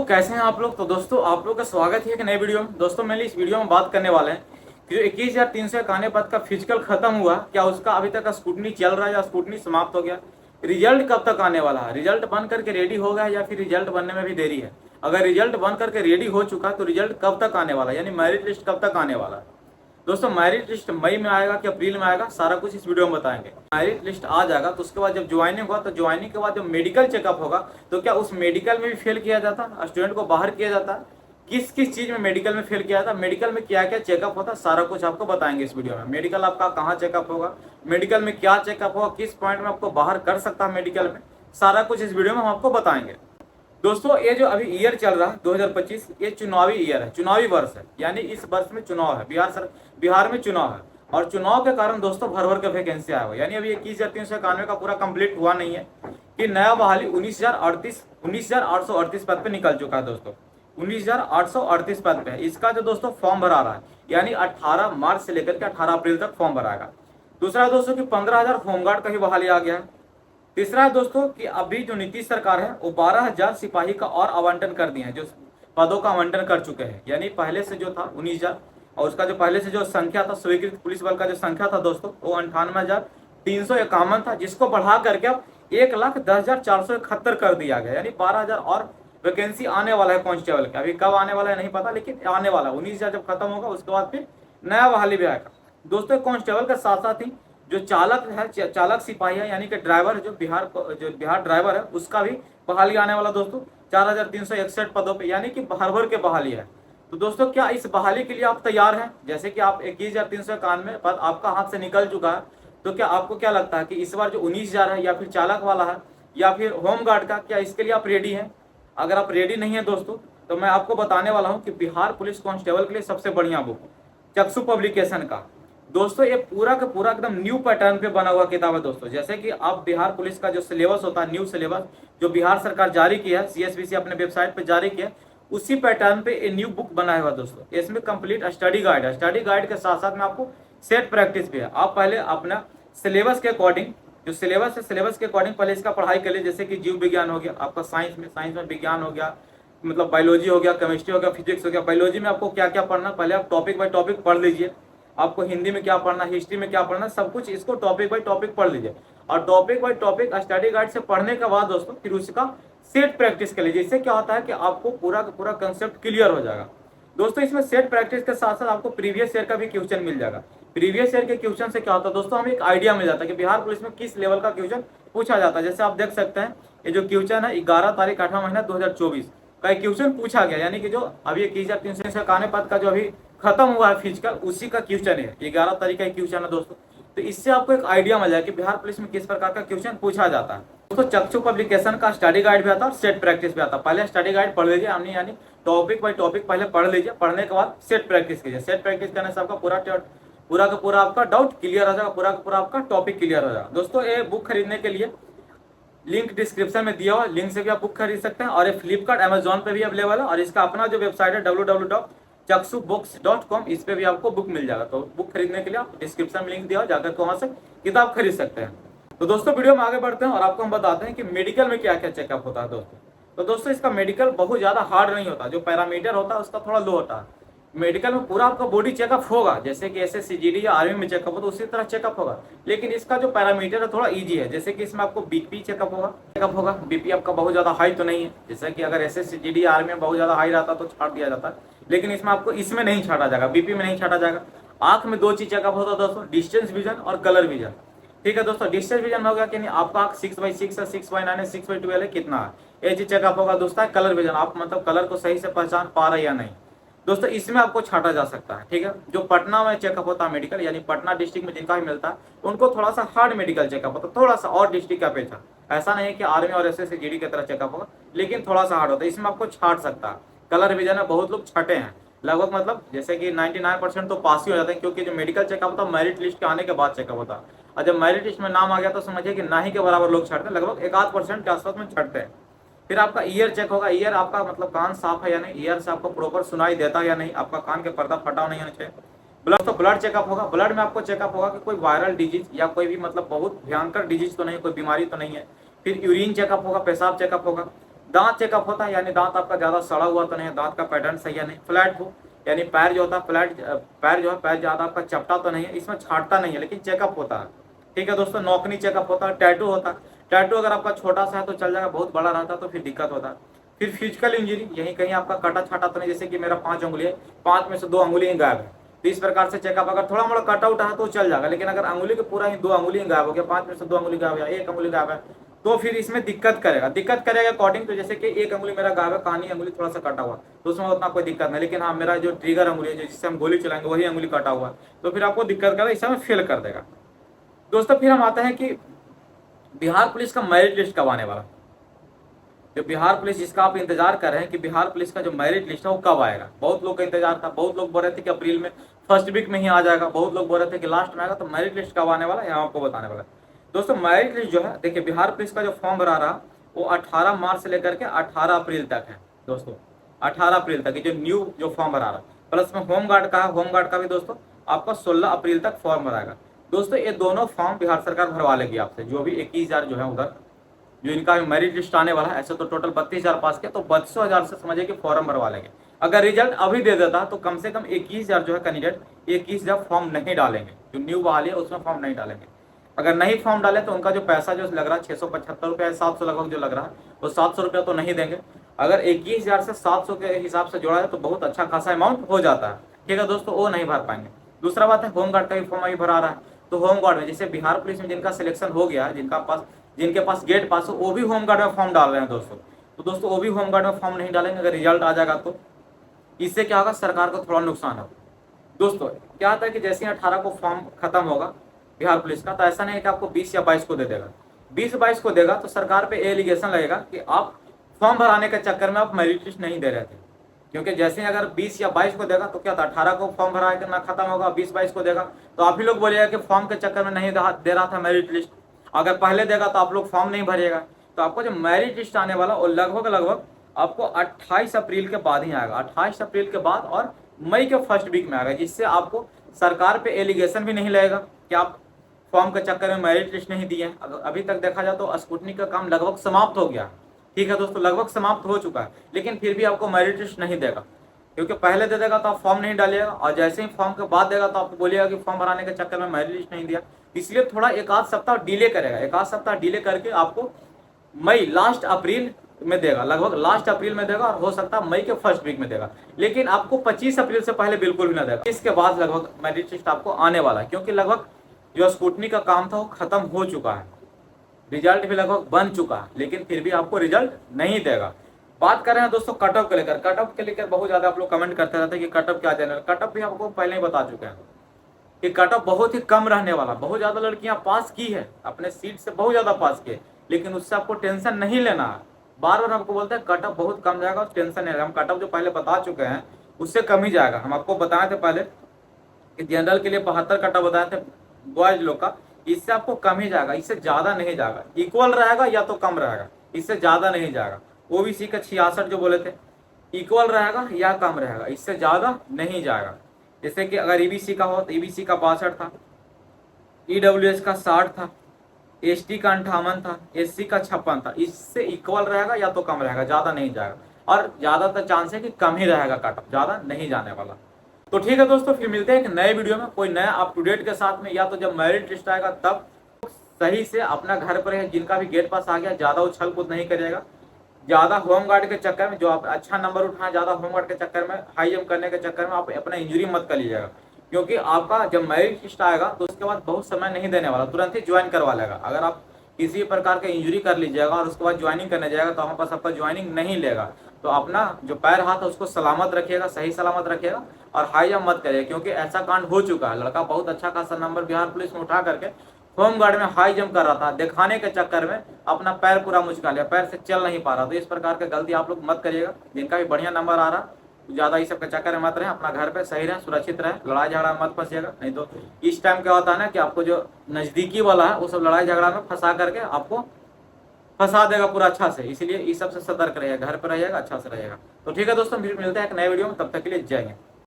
कैसे हैं आप लोग। तो दोस्तों आप लोग का स्वागत है एक नए वीडियो में। दोस्तों मैंने इस वीडियो में बात करने वाले हैं कि जो 21,351 पद का फिजिकल खत्म हुआ, क्या उसका अभी तक स्क्रूटनी चल रहा है या स्क्रूटनी समाप्त हो गया, रिजल्ट कब तक आने वाला है, रिजल्ट बन करके रेडी हो गया या फिर रिजल्ट बनने में भी देरी है। अगर रिजल्ट बन करके रेडी हो चुका तो रिजल्ट कब तक आने वाला है, यानी मेरिट लिस्ट कब तक आने वाला है। दोस्तों मेरिट लिस्ट मई में आएगा कि अप्रैल में आएगा, सारा कुछ इस वीडियो में बताएंगे। मेरिट लिस्ट आ जाएगा तो उसके बाद जब ज्वाइनिंग हुआ तो ज्वाइनिंग के बाद जब मेडिकल चेकअप होगा तो क्या उस मेडिकल में भी फेल किया जाता, स्टूडेंट को बाहर किया जाता, किस किस चीज में मेडिकल में फेल किया जाता, मेडिकल में क्या क्या चेकअप होता, सारा कुछ आपको बताएंगे इस वीडियो में। मेडिकल आपका कहाँ चेकअप होगा, मेडिकल में क्या चेकअप होगा, किस पॉइंट में आपको बाहर कर सकता है मेडिकल में, सारा कुछ इस वीडियो में हम आपको बताएंगे। दोस्तों ये जो अभी ईयर चल रहा है 2025, ये चुनावी ईयर है, चुनावी वर्ष है, यानी इस वर्ष में चुनाव है, बिहार में चुनाव है। और चुनाव के कारण दोस्तों भर भर के वैकेंसी आया हुआ, यानी अभी 21,391 का पूरा कंप्लीट हुआ नहीं है कि नया बहाली 19,838 पद पे निकल चुका है दोस्तों। 19,838 पद पे है। इसका जो दोस्तों फॉर्म भरा रहा है, यानी 18 मार्च से लेकर के 18 अप्रैल तक फॉर्म भराएगा। दूसरा दोस्तों की 15,000 होमगार्ड का ही बहाली आ गया है। तीसरा है दोस्तों कि अभी जो नीतीश सरकार है वो 12,000 सिपाही का और आवंटन कर दिए हैं, जो पदों का आवंटन कर चुके हैं। यानी पहले से जो था 19,000 और उसका जो पहले से जो संख्या था स्वीकृत पुलिस बल का जो संख्या था दोस्तों वो 98,351 था, जिसको बढ़ा करके अब 1,10,471 कर दिया गया, यानी 12,000 और वैकेंसी आने वाला है कांस्टेबल का। अभी कब आने वाला है नहीं पता, लेकिन आने वाला 19,000 जब खत्म होगा उसके बाद फिर नया बहाली भी आएगा दोस्तों। कांस्टेबल के साथ साथ ही जो चालक है, चालक सिपाही है, यानी कि ड्राइवर जो बिहार ड्राइवर है, उसका भी बहाली आने वाला दोस्तों 4,361 पदों पे, यानी कि भर भर के बहाली है। तो दोस्तों क्या इस बहाली के लिए आप तैयार हैं? जैसे कि आप 21,391 पद आपका हाथ से निकल चुका है, तो क्या आपको क्या लगता है कि इस बार जो 19,000 है या फिर चालक वाला है या फिर होमगार्ड का, क्या इसके लिए आप रेडी हैं? अगर आप रेडी नहीं है दोस्तों तो मैं आपको बताने वाला हूँ कि बिहार पुलिस कांस्टेबल के लिए सबसे बढ़िया बुक चक्षु पब्लिकेशन का दोस्तों, ये पूरा का पूरा एकदम न्यू पैटर्न पे बना हुआ किताब है दोस्तों। जैसे कि आप बिहार पुलिस का जो सिलेबस होता है, न्यू सिलेबस जो बिहार सरकार जारी किया है, सीएसबीसी अपने वेबसाइट पे जारी किया है, उसी पैटर्न पे ये न्यू बुक बनाया हुआ दोस्तों। इसमें कंप्लीट स्टडी गाइड है, स्टडी गाइड के साथ साथ में आपको सेट प्रैक्टिस भी है। आप पहले अपना सिलेबस के अकॉर्डिंग, जो सिलेबस है सिलेबस के अकॉर्डिंग पहले इसका पढ़ाई कर लीजिए। जैसे कि जीव विज्ञान हो गया आपका, साइंस में विज्ञान हो गया, मतलब बायोलॉजी हो गया, केमिस्ट्री हो गया, फिजिक्स हो गया। बायोलॉजी में आपको क्या क्या पढ़ना, पहले आप टॉपिक बाय टॉपिक पढ़ लीजिए। आपको हिंदी में क्या पढ़ना, हिस्ट्री में क्या पढ़ना, सब कुछ इसको टॉपिक बाय टॉपिक पढ़ लीजिए। और topic by topic study guide से पढ़ने के बाद दोस्तों फिर उसका सेट प्रैक्टिस कर लीजिए। इससे क्या होता है कि आपको पूरा का पूरा कंसेप्ट क्लियर हो जाएगा दोस्तों। इसमें सेट प्रैक्टिस के साथ साथ आपको प्रीवियस ईयर का भी क्वेश्चन मिल जाएगा। प्रीवियस ईयर के क्वेश्चन से क्या होता है दोस्तों, हमें एक आइडिया मिल जाता है कि बिहार पुलिस में किस लेवल का क्वेश्चन पूछा जाता है। जैसे आप देख सकते हैं ये जो क्वेश्चन है 11 तारीख 8वां महीना 2024 का एक क्वेश्चन पूछा गया, यानी कि जो अभी 21,391 पद का जो अभी खत्म हुआ है फिजिकल, उसी का क्वेश्चन है, 11 तारीख का क्वेश्चन है दोस्तों। तो इससे आपको एक आइडिया मिल जाए कि बिहार पुलिस में किस प्रकार का क्वेश्चन पूछा जाता है दोस्तों। चक्षु पब्लिकेशन का स्टडी गाइड भी आता है और सेट प्रैक्टिस भी आता है। पहले स्टडी गाइड पढ़ लीजिए, यानी टॉपिक बाय टॉपिक पहले पढ़ लीजिए, पढ़ने के बाद सेट प्रैक्टिस कीजिए। सेट प्रैक्टिस करने से आपका पूरा का पूरा आपका डाउट क्लियर हो जाएगा, पूरा का पूरा आपका टॉपिक क्लियर हो जाएगा दोस्तों। ये बुक खरीदने के लिए लिंक डिस्क्रिप्शन में दिया हुआ, लिंक से भी आप बुक खरीद सकते हैं। और ये फ्लिपकार्ट अमेजोन पे भी अवेलेबल है, और इसका अपना जो वेबसाइट है www.chaksuBooks.com, इस पे भी आपको बुक मिल जाएगा। तो बुक खरीदने के लिए आप डिस्क्रिप्शन में लिंक दिया हुआ, जाकर के वहां से किताब खरीद सकते हैं। तो दोस्तों वीडियो में आगे बढ़ते हैं और आपको हम बताते हैं कि मेडिकल में क्या क्या चेकअप होता है दोस्तों। तो दोस्तों इसका मेडिकल बहुत ज्यादा हार्ड नहीं होता, जो पैरामीटर होता है उसका थोड़ा लो होता है। मेडिकल में पूरा आपका बॉडी चेकअप होगा, जैसे कि एसएससी जीडी या आर्मी में चेकअप होता है उसी तरह चेकअप होगा, लेकिन इसका जो पैरामीटर है थोड़ा इजी है। जैसे कि इसमें आपको बीपी चेकअप होगा। बीपी आपका बहुत ज्यादा हाई तो नहीं है, जैसे कि अगर एसएससी जीडी आर्मी में बहुत ज्यादा हाई रहता तो छाट दिया जाता है, लेकिन इसमें आपको इसमें नहीं छाटा जाएगा, बीपी में नहीं छाटा जाएगा। आंख में 2 चीज चेकअप होता है दोस्तों, डिस्टेंस विजन और कलर विजन। ठीक है दोस्तों, डिस्टेंस विजन होगा कि नहीं आपका आंख 6/6 है, 6/9 है, 6/12 है, कितना है, ये चीज चेकअप होगा दोस्तों। कलर विजन, आप मतलब कलर को सही से पहचान पा रहे या नहीं दोस्तों, इसमें आपको छाटा जा सकता है। ठीक है, जो पटना में चेकअप होता है मेडिकल, यानी पटना डिस्ट्रिक्ट में जिनका भी मिलता है उनको थोड़ा सा हार्ड मेडिकल चेकअप होता है, थोड़ा सा और डिस्ट्रिक्ट की अपेक्षा। ऐसा नहीं है कि आर्मी और एसएससी जीडी की तरह चेकअप होगा, लेकिन थोड़ा सा हार्ड होता है, इसमें आपको छाट सकता है। कलर विजन में बहुत लोग छाटे हैं, लगभग मतलब जैसे कि 99% तो पास ही हो जाते हैं, क्योंकि जो मेडिकल चेकअप होता है मेरिट लिस्ट के आने के बाद चेकअप होता है। और जब मेरिट लिस्ट में नाम आ गया तो समझिए कि ना ही के बराबर लोग छाटते हैं, लगभग 1-8% के आसपास में छाटते हैं। फिर आपका ईयर चेक होगा, ईयर आपका मतलब कान साफ है या नहीं, ईयर से आपको प्रॉपर सुनाई देता है या नहीं, आपका कान के पर्दा फटा नहीं होना चाहिए। ब्लड चेकअप होगा, ब्लड में आपको चेकअप होगा कि कोई वायरल डिजीज या कोई भी मतलब बहुत भयंकर डिजीज तो नहीं, कोई बीमारी तो नहीं है। फिर यूरिन चेकअप होगा, पेशाब चेकअप होगा। दांत चेकअप होता है, यानी दांत आपका ज़्यादा सड़ा हुआ तो नहीं है, दांत का पैटर्न सही है नहीं, फ्लैट हो यानी पैर जो होता है फ्लैट, पैर जो है पैर ज़्यादा आपका चपटा तो नहीं है, इसमें छाटता नहीं है लेकिन चेकअप होता है। ठीक है दोस्तों, नौकनी चेकअप होता है, टैटू होता है, टैटू अगर आपका छोटा सा है तो चल जाएगा, बहुत बड़ा रहता है तो फिर दिक्कत होता है। फिर फिजिकल इंजरी, यहीं कहीं आपका कटा छाटा तो नहीं, जैसे कि मेरा 5 उंगली है, 5 में से 2 अंगुली ही गायब है, तो इस प्रकार से चेकअप अगर थोड़ा मोड़ा कट आउट है तो चल जाएगा, लेकिन अगर अंगुली के पूरा ही 2 अंगुली ही गायब हो गया, 5 में से 2 अंगुली गायब है, 1 अंगुली गायब है, तो फिर इसमें दिक्कत करेगा अकॉर्डिंग तो, जैसे कि 1 अंगुली मेरा गायब है, कहानी अंगुली थोड़ा सा कटा हुआ, तो उसमें उतना कोई दिक्कत नहीं, लेकिन हाँ मेरा जो ट्रिगर अंगुली है जिससे हम गोली चलाएंगे वही अंगुली कटा हुआ है, तो फिर आपको दिक्कत करेगा, इस समय फेल कर देगा। दोस्तों फिर हम आते हैं कि बिहार पुलिस का मेरिट लिस्ट कब आने वाला। जो बिहार पुलिस जिसका आप इंतजार कर रहे हैं कि बिहार पुलिस का जो मेरिट लिस्ट है वो कब आएगा, बहुत लोग का इंतजार था, बहुत लोग बोल रहे थे कि अप्रैल में फर्स्ट वीक में ही आ जाएगा, बहुत लोग बोल रहे थे कि लास्ट में आएगा, तो मेरिट लिस्ट कब आने वाला है यहाँ आपको बताने वाला। दोस्तों मेरिट लिस्ट जो है, देखिए बिहार पुलिस का जो फॉर्म भरा रहा वो 18 मार्च से लेकर के 18 अप्रैल तक है दोस्तों, 18 अप्रैल तक जो न्यू जो फॉर्म भरा रहा, प्लस में होमगार्ड का है, होमगार्ड का भी दोस्तों आपका 16 अप्रैल तक फॉर्म भराएगा। दोस्तों ये दोनों फॉर्म बिहार सरकार भरवा लेगी आपसे, जो भी 21,000 जो है उधर जो इनका मेरिट लिस्ट आने वाला है, ऐसे तो टोटल 32,000 पास किया, तो 32,000 से समझिए कि फॉर्म भरवा लेंगे। अगर रिजल्ट अभी दे देता तो कम से कम 21,000 जो है कैंडिडेट 21,000 फॉर्म नहीं डालेंगे, जो न्यू बहाली है उसमें फॉर्म नहीं डालेंगे। अगर नहीं फॉर्म डाले तो उनका जो पैसा जो लग रहा है 675 रुपया 700 लगभग जो लग रहा है, वो 700 रुपया तो नहीं देंगे। अगर 21,000 से 700 के हिसाब से जोड़ा है तो बहुत अच्छा खासा अमाउंट हो जाता है। ठीक है दोस्तों, वो नहीं भर पाएंगे। दूसरा बात है होमगार्ड का भी फॉर्म अभी भरा रहा है, तो होमगार्ड में जैसे बिहार पुलिस में जिनका सिलेक्शन हो गया है, जिनके पास गेट पास हो, वो भी होमगार्ड में फॉर्म डाल रहे हैं दोस्तों। तो दोस्तों वो भी होमगार्ड में फॉर्म नहीं डालेंगे, अगर रिजल्ट आ जाएगा तो इससे क्या होगा, सरकार को थोड़ा नुकसान होगा। दोस्तों क्या होता है कि जैसे 18 को फॉर्म खत्म होगा बिहार पुलिस का, तो ऐसा नहीं है कि आपको 20 या 22 को दे देगा, 20-22 को देगा तो सरकार पे एलिगेशन लगेगा कि आप फॉर्म भराने के चक्कर में आप मेरिट लिस्ट नहीं दे रहे थे। क्योंकि जैसे ही अगर 20 या 22 को देगा तो क्या था, 18 को फॉर्म भरा करना खत्म होगा, 20-22 को देगा तो आप ही लोग बोलिएगा कि फॉर्म के चक्कर में नहीं दे रहा था मेरिट लिस्ट। अगर पहले देगा तो आप लोग फॉर्म नहीं भरिएगा, तो आपको जो मेरिट लिस्ट आने वाला वो लगभग आपको 28 अप्रैल के बाद ही आएगा, 28 अप्रैल के बाद और मई के फर्स्ट वीक में आएगा, जिससे आपको सरकार पे एलिगेशन भी नहीं लगेगा कि आप फॉर्म के चक्कर में मेरिट लिस्ट नहीं दिए। अभी तक देखा जाए तो स्कूटनी का काम लगभग समाप्त हो गया। ठीक है दोस्तों, लगभग समाप्त हो चुका है, लेकिन फिर भी आपको मेरिट लिस्ट नहीं देगा, क्योंकि पहले दे देगा तो आप फॉर्म नहीं डालिएगा, और जैसे ही फॉर्म के बाद देगा तो आपको बोलिएगा कि फॉर्म भराने के चक्कर में मेरिट लिस्ट नहीं दिया, इसलिए थोड़ा एक आध सप्ताह डिले करेगा, एक आध सप्ताह डिले करके आपको मई लास्ट अप्रैल में देगा, लगभग लास्ट अप्रैल में देगा, और हो सकता है मई के फर्स्ट वीक में देगा, लेकिन आपको 25 अप्रैल से पहले बिल्कुल भी ना देगा। इसके बाद लगभग मेरिट लिस्ट आपको आने वाला है, क्योंकि लगभग जो स्कूटनी का काम था वो खत्म हो चुका है, रिजल्ट भी लगभग बन चुका है, लेकिन फिर भी आपको रिजल्ट नहीं देगा। बात कर रहे हैं दोस्तों कट ऑफ के लेकर बहुत ज्यादा आप लोग कमेंट करते रहते हैं कि कट ऑफ क्या देना है। कट ऑफ भी आपको पहले ही बता चुके हैं कि कट ऑफ बहुत ही कम रहने वाला, बहुत ज्यादा लड़कियां पास की है, अपने सीट से बहुत ज्यादा पास किए, लेकिन उससे आपको टेंशन नहीं लेना है। बार बार आपको बोलते हैं कट ऑफ बहुत कम जाएगा, टेंशन नहीं, हम कट ऑफ जो पहले बता चुके हैं उससे कम ही जाएगा। हम आपको बताए थे पहले कि जनरल के लिए 72 कट ऑफ बताए थे बॉयज लोग का, इससे आपको कम ही जाएगा, इससे ज्यादा नहीं जाएगा, इक्वल रहेगा या तो कम रहेगा, इससे ज्यादा नहीं जाएगा। ओबीसी का 66 जो बोले थे इक्वल रहेगा या कम रहेगा, इससे ज्यादा नहीं जाएगा। जैसे कि अगर ईबीसी का हो तो ईबीसी का 62 था, ईडब्ल्यूएस का 60 था, एसटी का 58 था, एससी का 56 था, इससे इक्वल रहेगा या तो कम रहेगा, ज्यादा नहीं जाएगा, और ज्यादातर चांस है कि कम ही रहेगा कट ऑफ, ज्यादा नहीं जाने वाला। तो ठीक है दोस्तों, फिर मिलते हैं एक नए वीडियो में कोई नया अप टू डेट के साथ में, या तो जब मेरिट लिस्ट आएगा तब सही से अपना घर पर है, जिनका भी गेट पास आ गया ज्यादा उछल कूद नहीं करिएगा, ज्यादा होमगार्ड के चक्कर में जो आप अच्छा नंबर उठाए, ज्यादा होमगार्ड के चक्कर में हाई जंप करने के चक्कर में आप अपना इंजरी मत कर लीजिएगा, क्योंकि आपका जब मेरिट लिस्ट आएगा तो उसके बाद बहुत समय नहीं देने वाला, तुरंत ही ज्वाइन करवा लेगा। अगर आप किसी प्रकार का इंजरी कर लीजिएगा और उसके बाद ज्वाइनिंग करने जाएगा तो हमारे पास आपका ज्वाइनिंग नहीं लेगा। तो अपना जो पैर हाथ है उसको सलामत रखिएगा, सही सलामत रखिएगा, और हाई जंप मत करिएगा, क्योंकि ऐसा कांड हो चुका है, लड़का बहुत अच्छा खासा नंबर बिहार पुलिस में उठा करके होमगार्ड में हाई जंप कर रहा था, दिखाने के चक्कर में अपना पैर पूरा मुचका लिया, पैर से चल नहीं पा रहा। तो इस प्रकार की गलती आप लोग मत करिएगा। जिनका भी बढ़िया नंबर आ रहा ज्यादा इस सब के चक्कर में मत रहे, अपना घर पे सही रहे, सुरक्षित रहे, लड़ाई झगड़ा मत फंसिएगा। नहीं तो इस टाइम क्या होता है ना कि आपको जो नजदीकी वाला है वो सब लड़ाई झगड़ा में फंसा करके आपको फंसा देगा पूरा अच्छा से, इसलिए इस सब से सतर्क रहिएगा, घर पर रहिएगा, अच्छा से रहिएगा। तो ठीक है दोस्तों, फिर मिलते हैं एक नए वीडियो में, तब तक के लिए जय हिंद।